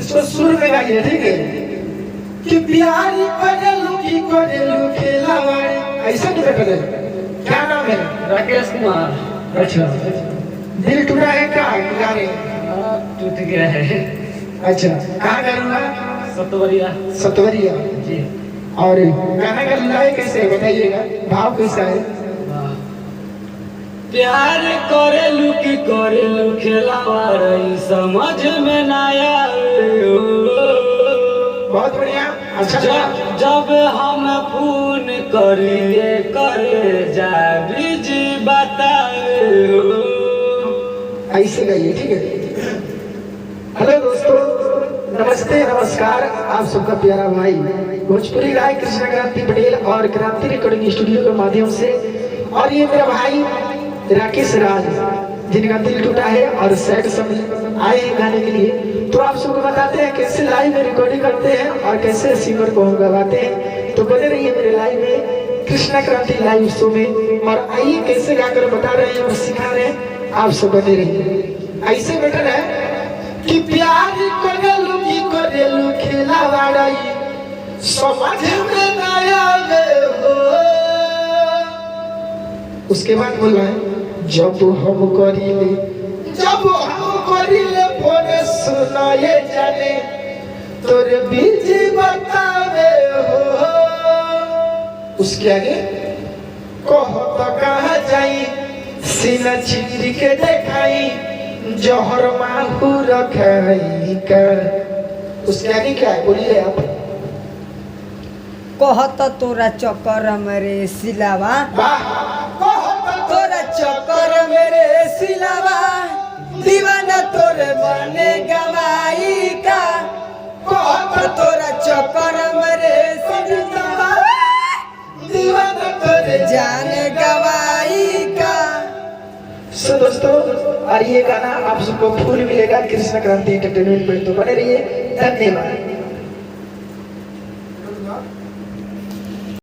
इसको सुर में गाइए, ठीक है? कि प्यारी करेलू खेलावाड़े, ऐसा क्यों करे? क्या नाम है? राकेश कुमार। अच्छा, दिल टूटा है क्या गाने? टूट गया है। अच्छा, कहाँ करूँगा? सतवरिया जी। और गाना का लय कैसे बताइएगा, भाव कैसा है? प्यार करेलू की करेलू खेलावाड़े समझ में ना आवे हो। बहुत बढ़िया। अच्छा, जब हम फोन करिए करे जा बिजी बतावे हो। ऐसे गाइए, ठीक है? हेलो दोस्तों, नमस्ते नमस्कार। आप सबका प्यारा भाई भोजपुरी गायक कृष्ण क्रांति पटेल और क्रांति रिकॉर्डिंग स्टूडियो के माध्यम से, और ये मेरा भाई राकेश राज जिनका दिल टूटा है और सैड सॉन्ग आए हैं गाने के लिए। तो आप सबको बताते हैं कैसे लाइव में रिकॉर्डिंग करते हैं और कैसे सिंगर को हम गवाते हैं। तो बने रहिए मेरे लाइव में कृष्णा क्रांति लाइव शो में, और आइए कैसे गाकर बता रहे हैं और सिखा रहे हैं। आप सब बने रहिए। ऐसे बेटर है कि प्यार करेलू खेलावाड़े समझ में ना आवे हो। उसके बाद बोल रहा है जब हम करीले फोन सुनाए जाने तोरे बीजी बतावे हो। उसके आगे कहो तो कहाँ जाई सीना चीर के देखाई जहर माहू रखाई कर। उसके आगे क्या है बोलिए आप? कहत तोरा चक्कर मेरे सिलावा, तोरा चक्कर मेरे सिलावा, दीवाना तोरे बने गवाई का। कहत तोरा चक्कर मेरे सिलावा, दीवाना तोरे जाने गवाई का। सो दोस्तों, और ये गाना आप सबको फुल मिलेगा कृष्ण क्रांति एंटरटेनमेंट पर। तो बने रहिए, धन्यवाद।